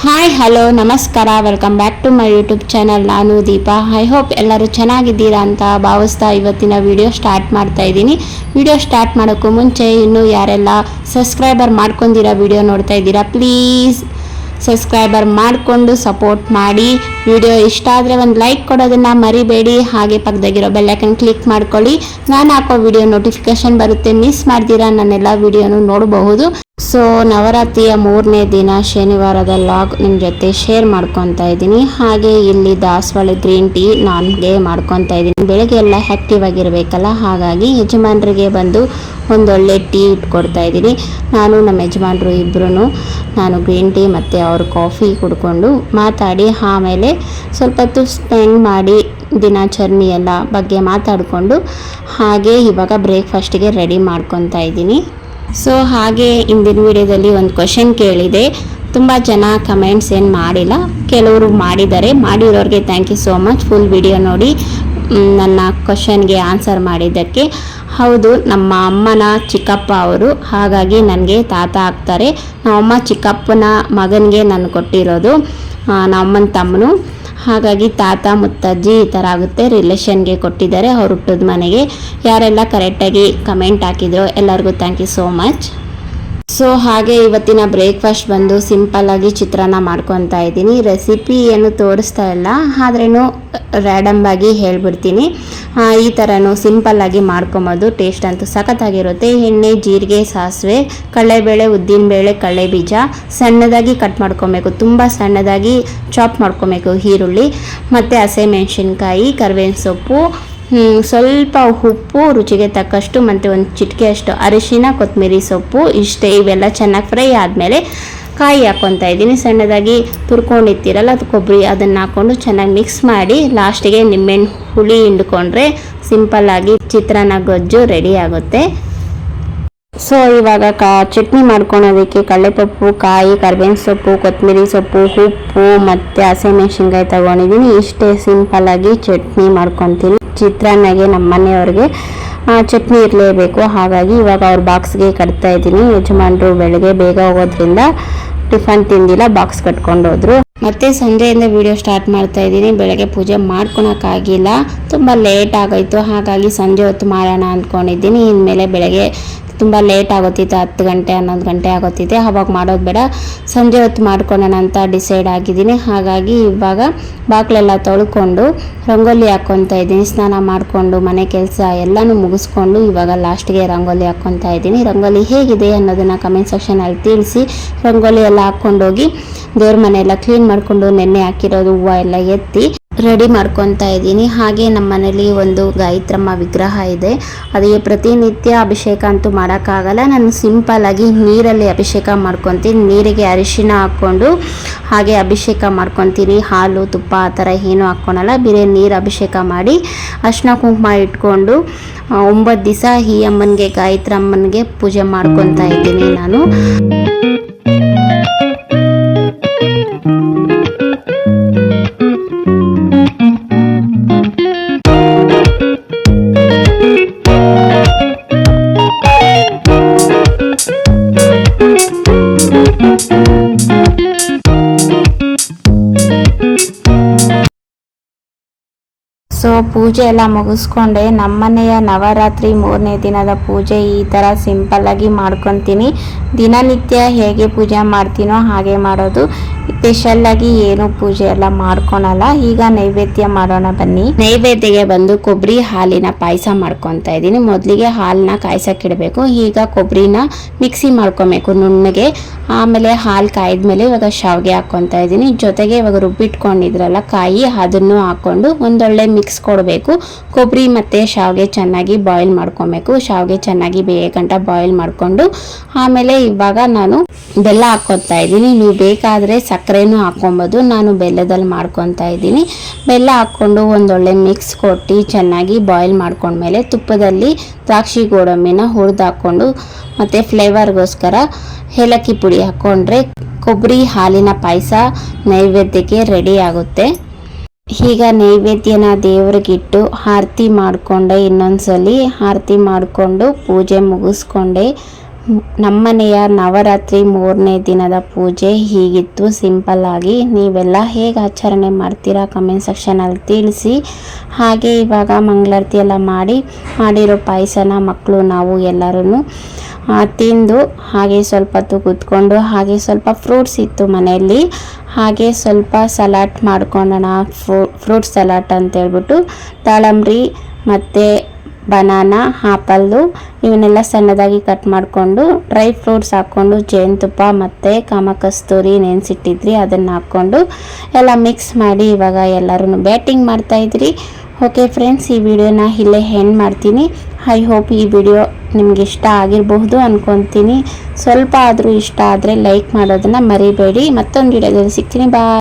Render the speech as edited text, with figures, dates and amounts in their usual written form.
Hi hello ನಮಸ್ಕಾರ, welcome back to my YouTube channel. ನಾನು Deepa. I hope ಎಲ್ಲರೂ ಚೆನ್ನಾಗಿದ್ದೀರಾ ಅಂತ ಭಾವಿಸ್ತಾ ಇವತ್ತಿನ ವಿಡಿಯೋ ಸ್ಟಾರ್ಟ್ ಮಾಡ್ತಾ ಇದ್ದೀನಿ. ವಿಡಿಯೋ ಸ್ಟಾರ್ಟ್ ಮಾಡೋಕ್ಕೂ ಮುಂಚೆ ಇನ್ನೂ ಯಾರೆಲ್ಲ ಸಬ್ಸ್ಕ್ರೈಬರ್ ಮಾಡ್ಕೊಂಡಿರೋ ವಿಡಿಯೋ ನೋಡ್ತಾ ಇದ್ದೀರಾ, ಪ್ಲೀಸ್ ಸಬ್ಸ್ಕ್ರೈಬರ್ ಮಾಡಿಕೊಂಡು ಸಪೋರ್ಟ್ ಮಾಡಿ. ವಿಡಿಯೋ ಇಷ್ಟ ಆದರೆ ಒಂದು ಲೈಕ್ ಕೊಡೋದನ್ನು ಮರಿಬೇಡಿ. ಹಾಗೆ ಪಕ್ಕದಾಗಿರೋ ಬೆಲ್ಲೈಕನ್ ಕ್ಲಿಕ್ ಮಾಡ್ಕೊಳ್ಳಿ. ನಾನು ಹಾಕೋ ವಿಡಿಯೋ ನೋಟಿಫಿಕೇಶನ್ ಬರುತ್ತೆ, ಮಿಸ್ ಮಾಡ್ತೀರಾ ನನ್ನೆಲ್ಲ ವಿಡಿಯೋನು ನೋಡಬಹುದು. ಸೊ ನವರಾತ್ರಿಯ 3ನೇ ದಿನ ಶನಿವಾರದ ಲಾಗ್ ನಿಮ್ಮ ಜೊತೆ ಶೇರ್ ಮಾಡ್ಕೊತಾ ಇದ್ದೀನಿ. ಹಾಗೆ ಇಲ್ಲಿ ದಾಸವಾಳ ಗ್ರೀನ್ ಟೀ ನನಗೆ ಮಾಡ್ಕೊತಾ ಇದ್ದೀನಿ. ಬೆಳಗ್ಗೆ ಎಲ್ಲ ಆ್ಯಕ್ಟಿವ್ ಆಗಿರಬೇಕಲ್ಲ, ಹಾಗಾಗಿ ಯಜಮಾನ್ರಿಗೆ ಬಂದು ಒಂದೊಳ್ಳೆ ಟೀ ಇಟ್ಕೊಡ್ತಾ ಇದ್ದೀನಿ. ನಾನು ನಮ್ಮ ಯಜಮಾನ್ರು ಇಬ್ಬರೂ ನಾನು ಗ್ರೀನ್ ಟೀ ಮತ್ತು ಅವ್ರ ಕಾಫಿ ಕುಡ್ಕೊಂಡು ಮಾತಾಡಿ ಆಮೇಲೆ ಸ್ವಲ್ಪ ಹೊತ್ತು ಸ್ಪೆಂಡ್ ಮಾಡಿ ದಿನಾಚರಣೆ ಎಲ್ಲ ಬಗ್ಗೆ ಮಾತಾಡಿಕೊಂಡು ಹಾಗೆ ಇವಾಗ ಬ್ರೇಕ್ಫಾಸ್ಟಿಗೆ ರೆಡಿ ಮಾಡ್ಕೊತಾ ಇದ್ದೀನಿ. ಸೊ ಹಾಗೆ ಇಂದಿನ ವಿಡಿಯೋದಲ್ಲಿ ಒಂದು ಕ್ವಶನ್ ಕೇಳಿದೆ. ತುಂಬ ಜನ ಕಮೆಂಟ್ಸ್ ಏನು ಮಾಡಿಲ್ಲ, ಕೆಲವರು ಮಾಡಿದ್ದಾರೆ. ಮಾಡಿರೋರಿಗೆ thank you so much. Full video ನೋಡಿ ನನ್ನ ಕ್ವಶನ್ಗೆ ಆನ್ಸರ್ ಮಾಡಿದ್ದಕ್ಕೆ. ಹೌದು, ನಮ್ಮ ಅಮ್ಮನ ಚಿಕ್ಕಪ್ಪ ಅವರು, ಹಾಗಾಗಿ ನನಗೆ ತಾತ ಆಗ್ತಾರೆ. ನಮ್ಮಮ್ಮ ಚಿಕ್ಕಪ್ಪನ ಮಗನಿಗೆ ನಾನು ಕೊಟ್ಟಿರೋದು, ನಮ್ಮಮ್ಮನ ತಮ್ಮನು. ಹಾಗಾಗಿ ತಾತ ಮುತ್ತಜ್ಜಿ ಈ ಥರ ಆಗುತ್ತೆ, ರಿಲೇಷನ್ಗೆ ಕೊಟ್ಟಿದ್ದಾರೆ ಅವ್ರ ಹುಟ್ಟಿದ ಮನೆಗೆ. ಯಾರೆಲ್ಲ ಕರೆಕ್ಟಾಗಿ ಕಮೆಂಟ್ ಹಾಕಿದ್ರು ಎಲ್ಲರಿಗೂ thank you so much. So ಹಾಗೆ ಇವತ್ತಿನ ಬ್ರೇಕ್ಫಾಸ್ಟ್ ಬಂದು ಸಿಂಪಲ್ಲಾಗಿ ಚಿತ್ರಾನ್ನ ಮಾಡ್ಕೊತಾ ಇದ್ದೀನಿ. ರೆಸಿಪಿ ಏನು ತೋರಿಸ್ತಾ ಇಲ್ಲ, ಆದ್ರೂ ರ್ಯಾಂಡಮ್ಮಾಗಿ ಹೇಳ್ಬಿಡ್ತೀನಿ. ಈ ಥರನೂ ಸಿಂಪಲ್ಲಾಗಿ ಮಾಡ್ಕೊಬೋದು. ಟೇಸ್ಟ್ ಅಂತೂ ಸಖತ್ತಾಗಿರುತ್ತೆ. ಎಣ್ಣೆ, ಜೀರಿಗೆ, ಸಾಸಿವೆ, ಕಡಲೆಬೇಳೆ, ಉದ್ದಿನಬೇಳೆ, ಕಡಲೆಬೀಜ ಸಣ್ಣದಾಗಿ ಕಟ್ ಮಾಡ್ಕೊಬೇಕು, ತುಂಬ ಸಣ್ಣದಾಗಿ ಚಾಪ್ ಮಾಡ್ಕೊಬೇಕು. ಈರುಳ್ಳಿ ಮತ್ತು ಹಸಿಮೆಣಸಿನ್ಕಾಯಿ, ಕರಿಬೇವಿನ ಸೊಪ್ಪು, ಸ್ವಲ್ಪ ಉಪ್ಪು ರುಚಿಗೆ ತಕ್ಕಷ್ಟು ಮತ್ತು ಒಂದು ಚಿಟಿಕೆಯಷ್ಟು ಅರಿಶಿನ, ಕೊತ್ತಂಬರಿ ಸೊಪ್ಪು, ಇಷ್ಟೇ. ಇವೆಲ್ಲ ಚೆನ್ನಾಗಿ ಫ್ರೈ ಆದಮೇಲೆ ಕಾಯಿ ಹಾಕ್ಕೊತಾ ಇದ್ದೀನಿ. ಸಣ್ಣದಾಗಿ ತುರ್ಕೊಂಡಿರ್ತೀರಲ್ಲ ಅದು ಕೊಬ್ಬರಿ, ಅದನ್ನು ಹಾಕ್ಕೊಂಡು ಚೆನ್ನಾಗಿ ಮಿಕ್ಸ್ ಮಾಡಿ ಲಾಸ್ಟಿಗೆ ನಿಂಬೆಹಣ್ಣು ಹುಳಿ ಹಿಂಡ್ಕೊಂಡ್ರೆ ಸಿಂಪಲ್ಲಾಗಿ ಚಿತ್ರಾನ್ನ ಗೊಜ್ಜು ರೆಡಿ ಆಗುತ್ತೆ. ಸೊ ಇವಾಗ ಚಟ್ನಿ ಮಾಡ್ಕೊಳೋದಕ್ಕೆ ಕಡಲೆಪಪ್ಪು, ಕಾಯಿ, ಕರಿಬೇವಿನ ಸೊಪ್ಪು, ಕೊತ್ತಂಬರಿ ಸೊಪ್ಪು, ಉಪ್ಪು ಮತ್ತು ಹಸಿಮೆಣಸಿನ್ಕಾಯಿ ತೊಗೊಂಡಿದ್ದೀನಿ. ಇಷ್ಟೇ ಸಿಂಪಲ್ಲಾಗಿ ಚಟ್ನಿ ಮಾಡ್ಕೊತೀನಿ. ಚಿತ್ರಾನ್ನಗೆ ನಮ್ಮ ಮನೆಯವ್ರಿಗೆ ಚಟ್ನಿ ಇರಲೇಬೇಕು, ಹಾಗಾಗಿ ಇವಾಗ ಅವ್ರ ಬಾಕ್ಸ್ಗೆ ಕಟ್ತಾ ಇದ್ದೀನಿ. ಯಜಮಾನ್ರು ಬೆಳಗ್ಗೆ ಬೇಗ ಹೋಗೋದ್ರಿಂದ ಟಿಫನ್ ತಿಂದಿಲ್ಲ, ಬಾಕ್ಸ್ ಕಟ್ಕೊಂಡು ಹೋದ್ರು. ಮತ್ತೆ ಸಂಜೆಯಿಂದ ವಿಡಿಯೋ ಸ್ಟಾರ್ಟ್ ಮಾಡ್ತಾ ಇದ್ದೀನಿ. ಬೆಳಗ್ಗೆ ಪೂಜೆ ಮಾಡ್ಕೊಳಕ್ಕಾಗಿಲ್ಲ, ತುಂಬ ಲೇಟ್ ಆಗೋಯ್ತು. ಹಾಗಾಗಿ ಸಂಜೆ ಹೊತ್ತು ಮಾಡೋಣ ಅಂದ್ಕೊಂಡಿದ್ದೀನಿ. ಇನ್ಮೇಲೆ ಬೆಳಗ್ಗೆ ತುಂಬ ಲೇಟ್ ಆಗೋತಿತ್ತು, 10 ಗಂಟೆ 11 ಗಂಟೆ ಆಗೋತಿದೆ. ಅವಾಗ ಮಾಡೋದು ಬೇಡ, ಸಂಜೆ ಹೊತ್ತು ಮಾಡ್ಕೊಳ್ಳೋಣ ಅಂತ ಡಿಸೈಡ್ ಆಗಿದ್ದೀನಿ. ಹಾಗಾಗಿ ಇವಾಗ ಬಾಗಿಲೆಲ್ಲ ತೊಳ್ಕೊಂಡು ರಂಗೋಲಿ ಹಾಕ್ಕೊತಾ ಇದ್ದೀನಿ. ಸ್ನಾನ ಮಾಡಿಕೊಂಡು ಮನೆ ಕೆಲಸ ಎಲ್ಲನೂ ಮುಗಿಸ್ಕೊಂಡು ಇವಾಗ ಲಾಸ್ಟ್ಗೆ ರಂಗೋಲಿ ಹಾಕ್ಕೊತಾ ಇದ್ದೀನಿ. ರಂಗೋಲಿ ಹೇಗಿದೆ ಅನ್ನೋದನ್ನು ಕಮೆಂಟ್ ಸೆಕ್ಷನಲ್ಲಿ ತಿಳಿಸಿ. ರಂಗೋಲಿ ಎಲ್ಲ ಹಾಕ್ಕೊಂಡೋಗಿ ದೇವ್ರ ಮನೆ ಎಲ್ಲ ಕ್ಲೀನ್ ಮಾಡಿಕೊಂಡು ನೆನ್ನೆ ಹಾಕಿರೋದು ಹೂವು ಎಲ್ಲ ಎತ್ತಿ ರೆಡಿ ಮಾಡ್ಕೊತಾ ಇದ್ದೀನಿ. ಹಾಗೆ ನಮ್ಮ ಮನೇಲಿ ಒಂದು ಗಾಯತ್ರಮ್ಮ ವಿಗ್ರಹ ಇದೆ. ಅದಕ್ಕೆ ಪ್ರತಿನಿತ್ಯ ಅಭಿಷೇಕ ಅಂತೂ ಮಾಡೋಕ್ಕಾಗಲ್ಲ. ನಾನು ಸಿಂಪಲ್ಲಾಗಿ ನೀರಲ್ಲಿ ಅಭಿಷೇಕ ಮಾಡ್ಕೊತೀನಿ. ನೀರಿಗೆ ಅರಿಶಿನ ಹಾಕ್ಕೊಂಡು ಹಾಗೆ ಅಭಿಷೇಕ ಮಾಡ್ಕೊತೀನಿ. ಹಾಲು, ತುಪ್ಪ ಆ ಥರ ಏನೂ ಹಾಕ್ಕೊಳಲ್ಲ, ಬೇರೆ ನೀರು ಅಭಿಷೇಕ ಮಾಡಿ ಅರಿಶಿನ ಕುಂಕುಮ ಇಟ್ಕೊಂಡು 9 ದಿವಸ ಈ ಅಮ್ಮನಿಗೆ, ಗಾಯತ್ರಮ್ಮನಿಗೆ ಪೂಜೆ ಮಾಡ್ಕೊತಾ ಇದ್ದೀನಿ ನಾನು. ಸೊ ಪೂಜೆ ಎಲ್ಲ ಮುಗಿಸ್ಕೊಂಡೆ. ನಮ್ಮನೆಯ ನವರಾತ್ರಿ 3ನೇ ದಿನದ ಪೂಜೆ ಈ ಥರ ಸಿಂಪಲ್ಲಾಗಿ ಮಾಡ್ಕೊತೀನಿ. ದಿನನಿತ್ಯ ಹೇಗೆ ಪೂಜೆ ಮಾಡ್ತೀನೋ ಹಾಗೆ ಮಾಡೋದು. ಸ್ಪೆಷಲ್ಲಾಗಿ ಏನು ಪೂಜೆ ಎಲ್ಲ ಮಾಡ್ಕೊಳಲ್ಲ. ಈಗ ನೈವೇದ್ಯ ಮಾಡೋಣ ಬನ್ನಿ. ನೈವೇದ್ಯಗೆ ಬಂದು ಕೊಬ್ಬರಿ ಹಾಲಿನ ಪಾಯಸ ಮಾಡ್ಕೊತಾ ಇದ್ದೀನಿ. ಮೊದಲಿಗೆ ಹಾಲನ್ನ ಕಾಯ್ಸಕ್ಕಿಡಬೇಕು. ಈಗ ಕೊಬ್ಬರಿನ ಮಿಕ್ಸಿ ಮಾಡ್ಕೊಬೇಕು ನುಣ್ಣಗೆ. ಆಮೇಲೆ ಹಾಲು ಕಾಯ್ದ್ಮೇಲೆ ಇವಾಗ ಶಾವಿಗೆ ಹಾಕ್ಕೊತಾ ಇದ್ದೀನಿ. ಜೊತೆಗೆ ಇವಾಗ ರುಬ್ಬಿಟ್ಕೊಂಡಿದ್ರಲ್ಲ ಕಾಯಿ, ಅದನ್ನು ಹಾಕ್ಕೊಂಡು ಒಂದೊಳ್ಳೆ ಮಿಕ್ಸ್ ಕೊಡಬೇಕು. ಕೊಬ್ಬರಿ ಮತ್ತು ಶಾವಿಗೆ ಚೆನ್ನಾಗಿ ಬಾಯ್ಲ್ ಮಾಡ್ಕೊಬೇಕು. ಶಾವಿಗೆ ಚೆನ್ನಾಗಿ ಬೇಯಗಂಟ ಬಾಯ್ಲ್ ಮಾಡಿಕೊಂಡು ಆಮೇಲೆ ಇವಾಗ ನಾನು ಬೆಲ್ಲ ಹಾಕ್ಕೊತಾ ಇದ್ದೀನಿ. ನೀವು ಬೇಕಾದರೆ ಸಕ್ಕರೆನೂ ಹಾಕ್ಕೊಬೋದು. ನಾನು ಬೆಲ್ಲದಲ್ಲಿ ಮಾಡ್ಕೊತಾ ಇದ್ದೀನಿ. ಬೆಲ್ಲ ಹಾಕ್ಕೊಂಡು ಒಂದೊಳ್ಳೆ ಮಿಕ್ಸ್ ಕೊಟ್ಟು ಚೆನ್ನಾಗಿ ಬಾಯ್ಲ್ ಮಾಡ್ಕೊಂಡ್ಮೇಲೆ ತುಪ್ಪದಲ್ಲಿ ದ್ರಾಕ್ಷಿ ಗೋಡಂಬಿನ ಹುರಿದು ಹಾಕ್ಕೊಂಡು ಮತ್ತು ಫ್ಲೇವರ್ಗೋಸ್ಕರ ಏಲಕ್ಕಿ ಪುಡಿ ಹಾಕ್ಕೊಂಡ್ರೆ ಕೊಬ್ಬರಿ ಹಾಲಿನ ಪಾಯಸ ನೈವೇದ್ಯಕ್ಕೆ ರೆಡಿ ಆಗುತ್ತೆ. ಈಗ ನೈವೇದ್ಯನ ದೇವ್ರಿಗಿಟ್ಟು ಆರತಿ ಮಾಡಿಕೊಂಡೆ. ಇನ್ನೊಂದ್ಸಲಿ ಆರತಿ ಮಾಡಿಕೊಂಡು ಪೂಜೆ ಮುಗಿಸ್ಕೊಂಡೆ. ನಮ್ಮನೆಯ ನವರಾತ್ರಿ 3ನೇ ದಿನದ ಪೂಜೆ ಹೀಗಿತ್ತು ಸಿಂಪಲ್ ಆಗಿ. ನೀವೆಲ್ಲ ಹೇಗೆ ಆಚರಣೆ ಮಾಡ್ತೀರಾ ಕಮೆಂಟ್ ಸೆಕ್ಷನಲ್ಲಿ ತಿಳಿಸಿ. ಹಾಗೆ ಇವಾಗ ಮಂಗಳಾರತಿ ಎಲ್ಲ ಮಾಡಿರೋ ಪಾಯಸನ ಮಕ್ಕಳು ನಾವು ಎಲ್ಲರೂ ತಿಂದು ಹಾಗೆ ಸ್ವಲ್ಪ ಹೊತ್ತು ಕೂತ್ಕೊಂಡು, ಹಾಗೆ ಸ್ವಲ್ಪ ಫ್ರೂಟ್ಸ್ ಇತ್ತು ಮನೆಯಲ್ಲಿ, ಹಾಗೆ ಸ್ವಲ್ಪ ಸಲಾಡ್ ಮಾಡ್ಕೊಳ್ಳೋಣ, ಫ್ರೂಟ್ ಸಲಾಡ್ ಅಂತೇಳ್ಬಿಟ್ಟು ದಾಳಂಬ್ರಿ ಮತ್ತು ಬನಾನಾ, ಆಪಲ್ಲು ಇವನ್ನೆಲ್ಲ ಸಣ್ಣದಾಗಿ ಕಟ್ ಮಾಡಿಕೊಂಡು, ಡ್ರೈ ಫ್ರೂಟ್ಸ್ ಹಾಕ್ಕೊಂಡು, ಜೇನುತುಪ್ಪ ಮತ್ತು ಕಾಮಕಸ್ತೂರಿ ನೆನೆಸಿಟ್ಟಿದ್ರಿ ಅದನ್ನು ಹಾಕ್ಕೊಂಡು ಎಲ್ಲ ಮಿಕ್ಸ್ ಮಾಡಿ ಇವಾಗ ಎಲ್ಲರೂ ಬ್ಯಾಟಿಂಗ್ ಮಾಡ್ತಾಯಿದ್ರಿ. ಓಕೆ ಫ್ರೆಂಡ್ಸ್, ಈ ವಿಡಿಯೋನ ಇಲ್ಲೇ ಎಂಡ್ ಮಾಡ್ತೀನಿ. ಐ ಹೋಪ್ ಈ ವಿಡಿಯೋ ನಿಮ್ಗೆ ಇಷ್ಟ ಆಗಿರಬಹುದು ಅಂದ್ಕೊತೀನಿ. ಸ್ವಲ್ಪ ಆದರೂ ಇಷ್ಟ ಆದರೆ ಲೈಕ್ ಮಾಡೋದನ್ನು ಮರಿಬೇಡಿ. ಮತ್ತೊಂದು ವಿಡಿಯೋದಲ್ಲಿ ಸಿಗ್ತೀನಿ. ಬಾಯ್.